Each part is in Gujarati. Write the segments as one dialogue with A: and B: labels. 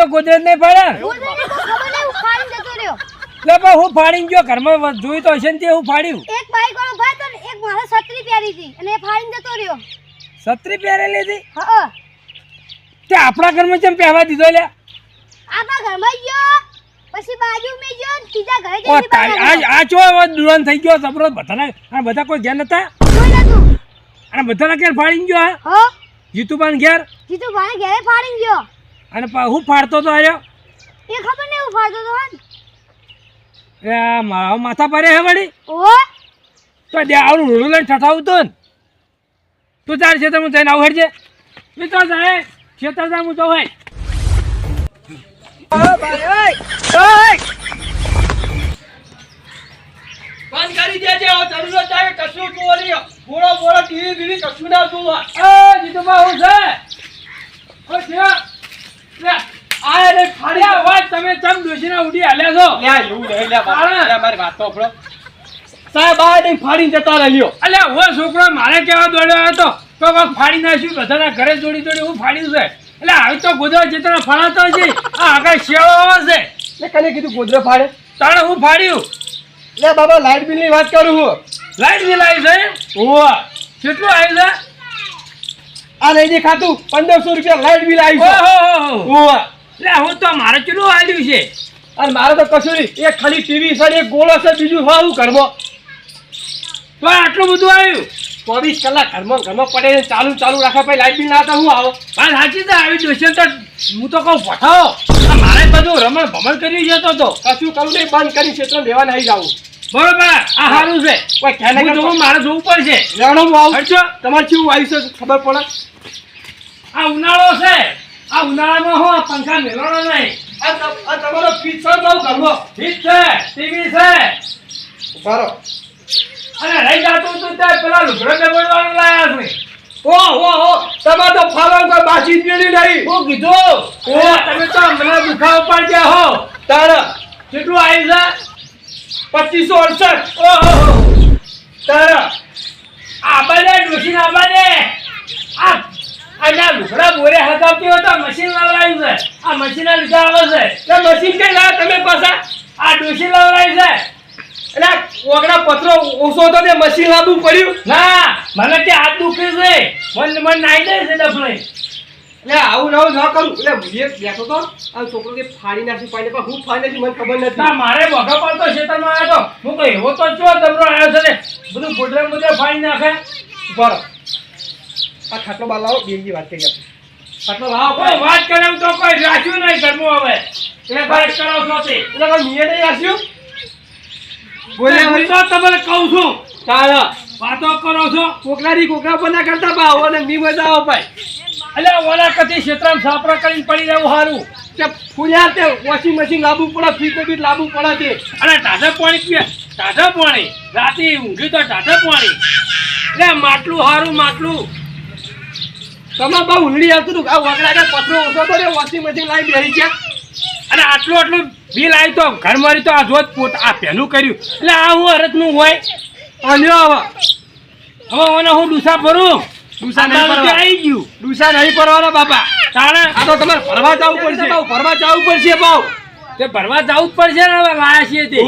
A: ગોદરેજ નહીં ફાડે હું ફાડીને ગયો ઘરમાં જોઈ તો હશે ને હું ફાડ્યું
B: એક બાઈક વાળો ભાઈ તો એક મારે છત્રી પહેરી હતી અને એ ફાડીને જતો રહ્યો.
A: છત્રી પહેરેલી હતી?
B: હા.
A: તે આપણા ઘરમાં કેમ પહેરવા દીધો લે?
B: આપણા ઘરમાં ગયો પછી બાજુ મે ગયો ત્રીજા ઘરે જઈને
A: આ ચો દુરાન થઈ ગયો સબરો બધાના આ બધા કોઈ ઘેર નતા?
B: કોઈ નતું.
A: અને બધાના ઘેર ફાડીને ગયો?
B: હા.
A: જીતુબાન ઘેર?
B: જીતુબાન ઘરે ફાડીને ગયો.
A: અને હું ફાડતો તો આર્યો?
B: એ ખબર નહીં હું ફાડતો તો
A: એ મારા માથા પરે હે વળી?
B: ઓહો.
A: તો દે આવડું રોડું લઈને ઠઠાવતો ને તું ચાર છે હું જઈને આવું હેડજે મિત્રો જાય ખેતર જા હું તો હોય
C: બંધ કરી દેજે ઓ જરૂર ચાહે કશું ચોરી બોળો બોળો ટીવી બીવી કશું ના જોવા
A: એ જીતુબા હું છે ઓ છે લે આ રે ફાડ્યા વાત તમે ચમ દોશીના ઉડી હાલ્યા છો
C: લે એવું નહીં લે બાપા મારી વાત તો આપણો સાહેબ આ નહીં ફાડીને જતા રહ્યો
A: અલ્યા ઓ છોકરો મારે કેવા દોડ્યો હતો તો કોક ફાડી નાખ્યું બધાના ઘરે જોડી જોડી હું ફાડ્યું છે એટલે આવી તો ગોદરા જેતના ફાડાતો છે આ આગળ શેળો આવે છે
C: લે કને કીધું ગોદરો ફાડે
A: તાણે હું ફાડ્યું
C: લે બાબા લાઈટ બિલ ની વાત કરું હું
A: લાઈટ બિલ આવી છે
C: ઓવા
A: કેટલું આવ્યું છે
C: આ નહીં દેખાતું 1500 રૂપિયા લાઈટ બિલ આવ્યું છે
A: ઓહો
C: ઓવા
A: લે હું તો મારે કેટલું આવ્યું છે
C: અને મારે તો કશું નહીં એક ખાલી ટીવી છે એક ગોળો છે બીજું હું ઘરમાં
A: તો આટલું બધું આવ્યું
C: 24 કલાક ઘરમાં પડે ચાલુ રાખા પછી લાઈટ બિલ ના હતા હું આવો
A: વાત સાચી છે આવી દોસ્યો તો હું તો કહું પઠાવો મારે બધું રમણ ભમણ કરી જતો હતો
C: કશું કરું નહીં બંધ કરી ક્ષેત્ર લેવા નહીં જાવું
A: બરોબર આ સારું છે
C: કોઈ ખ્યાલ
A: હું જોઉં મારે જોવું પડશે
C: લેવાનો હું આવું
A: હરજો
C: તમારે કેવું આવ્યું છે ખબર પડે
A: આ ઉનાળો છે આ ઉનાળામાં હું પંખા મેળવાનો નહીં
C: આ તમારો ફીસ છે બહુ ઘરનો
A: ઠીક છે ટીવી છે
C: બરો
A: અને રહી જાતું તું ત્યાં પેલા લુગડો દબડવાનું લાયા છે
C: ઓહો તમારે તો ફાલણ કોઈ બાસી જ મેળી નહીં
A: હું કીધું તમે તો મને દુખાવો પાડ્યા હો
C: તારા
A: કેટલું આવ્યું છે
C: 2568
A: ઓહો
C: તારા
A: આબાને ડોસીને આબાને આ આના લુગડા બોરે હગાવતી હોય તો મશીન લવડાવ્યું છે આ મશીન લીધા આવે છે
C: તે મશીન કઈ લાયા તમે પાછા
A: આ ડોસી લવડાવી છે
C: એટલે ઓગણા પત્રો ઓછો તો તે મશીન લાવવું પડ્યું
A: ના મને તે હાથ દુખે છે મન નાઈ દે છે ડફલે
C: એટલે આવું નવું ન કરું એટલે એક બેઠો તો આ છોકરો કે ફાડી નાખી પાડે પણ હું ફાડી નાખી મને ખબર નથી
A: ના મારે વગા પડતો ખેતરમાં આવ્યો તો હું કહી એવો તો ચો દબરો આવ્યો છે ને બધું ગોડરે મુદ્રે ફાડી નાખે
C: બરો આ ખાટલો બાર લાવો બીજી વાત કરી આપણે ખાટલો લાવો
A: કોઈ વાત કરે તો કોઈ રાખ્યું નહીં ઘરમાં હવે એટલે વાત કરો છો તે
C: એટલે કોઈ મીએ નહીં આસ્યું
A: બોલે હું તો તમને કહું છું
C: તારા
A: વાતો કરો છો
C: કોકરા બના કરતા ભાવ અને મી મજા આવો ભાઈ
A: એટલે ઓલા કદી ક્ષેત્રમાં સાપરા કરીને પડી રહેવું સારું
C: તે ફૂલ્યા તે વોશિંગ મશીન લાવવું પડે ફ્રીજ બીટ લાવવું પડે તે
A: અને ટાઢા પાણી પીએ ટાઢા પાણી રાતે ઊંઘી તો ટાઢા પાણી એટલે માટલું સારું માટલું
C: તમે બહુ ઊંડી આવતું હતું આ વગડા પથરો ઓછો તો રે વોશિંગ મશીન લાવી બેસી ગયા
A: અને આટલું બિલ આવી તો ઘર મારી તો આ જોત પોત આ પહેલું કર્યું એટલે આ હું અરજનું હોય
C: અલ્યો
A: હવે ઓને હું ડૂસા ભરું
C: ડૂસા નહીં
A: આવી
C: આવી
A: ગયું
C: ડૂસા નહીં પરવાના બાપા
A: તાણે
C: આ તો તમારે ભરવા જવું પડશે ભરવા જવું પડશે ભાવ
A: તે ભરવા જવું જ પડશે ને હવે લાયા છીએ તે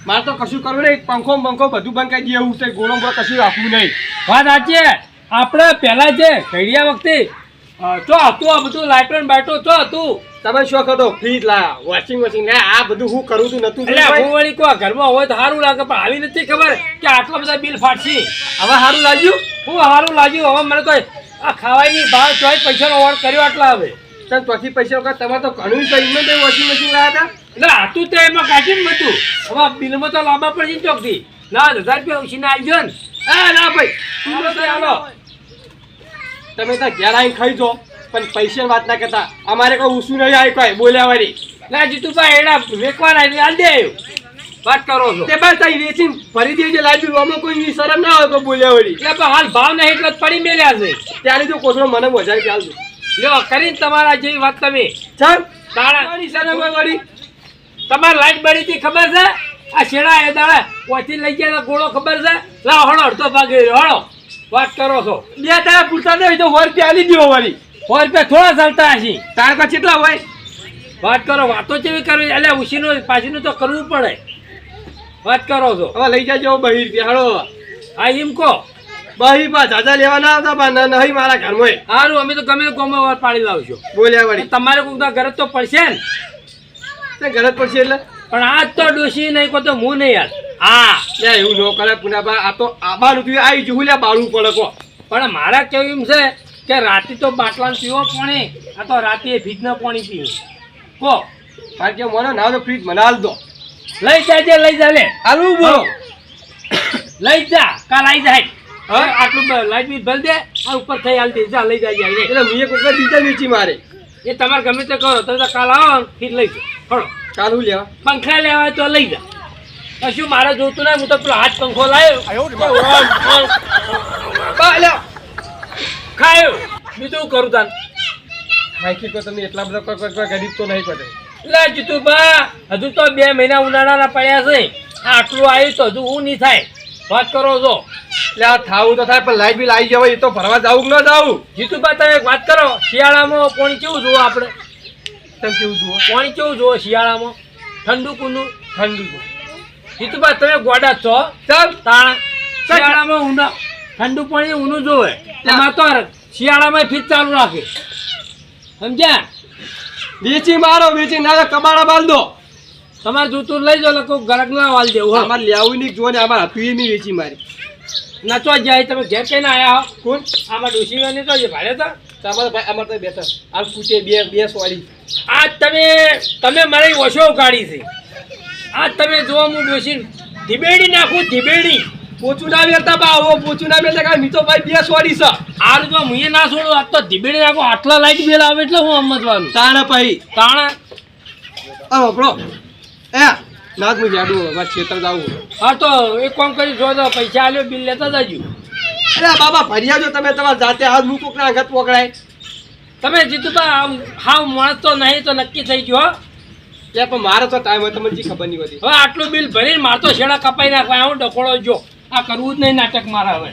C: મારે તો કશું કરવું નહીં પંખો બધું બંધ કરી દેવું છે ગોળો કશું રાખવું નહીં
A: વાત સાચી આપણે પહેલા જે ઘડિયા વખતે ચો હતું આ બધું લાઇટો ને બાઇટો ચો હતું
C: તમે શું કરો ફ્રીજ લાયા વોશિંગ મશીન ને આ બધું હું કરું છું નતું
A: એટલે હું વળી કહો ઘરમાં હોય તો સારું લાગે પણ આવી નથી ખબર કે આટલા બધા બિલ ફાટશે
C: હવે સારું લાગ્યું
A: હું સારું લાગ્યું હવે મને તો આ ખાવાની ભાવ ચોઈ પૈસાનો ઓર્ડર કર્યો આટલા હવે
C: તમે ચોથી પૈસા વખત તમારે તો ઘણું છે એમાં તો વોશિંગ મશીન લાયા હતા
A: એટલે હતું તો એમાં કાઢી ને બધું હવે બિલમાં તો લાંબા પડશે ચોકથી ના 1000 રૂપિયા ઉછીને આવી ગયો ને
C: ના ભાઈ
A: હાલો
C: તમે તો ઘેર આવીને ખાઈ જો પણ પૈસાની વાત ના કરતા અમારે કોઈ ઉસું નહીં આવી કોઈ બોલ્યા વાળી
A: લા જીતુભાઈ એડા વેકવાના એટલે આલ દે વાત કરો છો
C: તે બસ તઈ વેચીને ભરી દેજે લાઈટ બિલ આમાં કોઈ શરમ ના હોય કોઈ બોલ્યા વળી
A: એટલે પણ હાલ ભાવ નહીં એટલે જ પડી મેલ્યા છે
C: ત્યારે જો કોસરો મને મજા ચાલ દો
A: લ્યો કરીને તમારા જેવી વાત તમે
C: ચાલ
A: તાણા
C: મારી શરમ હોય વળી
A: તમારે લાઈટ બળી હતી ખબર છે આ શેડા એ દાડા ઓથી લઈ ગયા ગોળો ખબર છે લાવ હળો અડધો ભાગે હળો વાત કરો છો
C: બે તારા પૂરતા નહીં તો 100 રૂપિયા આલી દો વળી
A: 100 રૂપિયા થોડા ચાલતા હશે
C: તાર પાસે કેટલા હોય
A: વાત કરો વાતો કેવી કરવી એટલે ઉછીનું પાછીનું તો કરવું પડે વાત કરો છો
C: હવે લઈ જાજો 2 રૂપિયા હાલો
A: હા એમ કહો
C: બહી પા જાજા લેવા ના આવતા પણ નહીં મારા ઘરમાં
A: સારું અમે તો ગમે ગોમાં વાર પાડી લાવશું
C: બોલ્યા વળી
A: તમારે કોઈક ઘર તો પડશે ને
C: તે ઘર જ પડશે એટલે
A: પણ આજ તો ડોસી નહીં કહો તો હું નહીં યાર હા
C: લે એવું ન કરે પુનાબા આ તો આબાનું તું આવી જવું લે બાળવું પડે કો
A: પણ મારા કેવું એમ છે કે રાતે તો બાટલાનું પીવો પાણી આ તો રાતે ફ્રીજના પાણી પીવું કહો
C: કારણ કે મને ના તો ફ્રીજ મને હાલ દો
A: લઈ જાજે લઈ જા લે
C: હાલું બોલો
A: લઈ જા કાલ આવી જાય હવે આટલું લાઈટ બિલ ભરી દે આ ઉપર થઈ હાલ દે જા લઈ જાજે
C: એટલે મેં કોઈ બીજા વેચી મારે
A: એ તમારે ગમે તે કરો તમે તો કાલ આવો ને ફીર લઈ જાઓ ખડો
C: ચાલુ લેવા
A: પંખા લેવા હોય તો લઈ જા કશું મારે જોતું નહીં હું તો પેલો હાથ પંખો લાવ્યો ખાયો બીજું કરું તાન
C: માઈકી તો તમે એટલા બધા કોઈ ગરીબ તો નહીં પડે
A: લે જીતુભા હજુ તો 2 મહિના ઉનાળાના પડ્યા છે આ આટલું આવ્યું તો હજુ હું નહીં થાય વાત કરો છો
C: એટલે આ થાવું તો થાય પણ લાઈટ બિલ આવી જવાય એ તો ભરવા જાવું કે ન જાવું
A: જીતુભા તમે એક વાત કરો શિયાળામાં પાણી કેવું જુઓ આપણે
C: તમે કેવું જુઓ
A: પાણી કેવું જુઓ શિયાળામાં ઠંડુ કુનું
C: ઠંડુ જુઓ
A: જીતુભા તમે ગોડા જ છો
C: ચાલ
A: તાણા શિયાળામાં ઊંડા ઠંડુ પાણી ઊનું જોવે એમાં તો શિયાળામાં ફીટ ચાલુ રાખે સમજ્યા
C: વેચી મારો વેચી ના કબાડા બાંધ દો
A: તમારે જૂતું લઈ જાઓ લોકો ગરક ના વાલ દેવું
C: અમારે લેવું નહીં જોને અમારે હતું એની વેચી મારી
A: નચવા જાય તમે ઘેર કઈને આયા હો
C: કોણ
A: આમાં ડોસી તો જે ભાડે તો
C: તમારે ભાઈ અમારે તો બેઠા આ કૂટે બે સોરી
A: આજ તમે મારી ઓછો ઉગાડી છે આજ તમે જો હું ડોસી ધીબેડી નાખું ધીબેડી
C: પોચું ના મેળતા બા આવો પોચું ના મેળતા કાંઈ મીતો ભાઈ બે સોરી છે
A: આ રૂપા મુએ ના છોડું આજ તો ધીબેડી નાખું આટલા લાઈટ બિલ આવે એટલે હું સમજવાનું
C: તાણે ભાઈ
A: તાણા
C: આપણો નાથ હું જાડું વાત ખેતર જાવું
A: હા તો એક કામ કરી જો તો પૈસા આલ્યો બિલ લેતા જજો
C: અરે બાબા ભર્યા જો તમે તમારા જાતે હાથ મૂકો કે આગળ પકડાય
A: તમે જીતુભા હાવ માણસ તો નહીં તો નક્કી થઈ ગયો હો.
C: એટલે પણ મારે તો ટાઈમ હોય તમને જે ખબર નહીં હોતી
A: હવે આટલું બિલ ભરીને મારતો શેડા કપાઈ નાખવા હું ડકોળો જો આ કરવું જ નહીં નાટક મારા હવે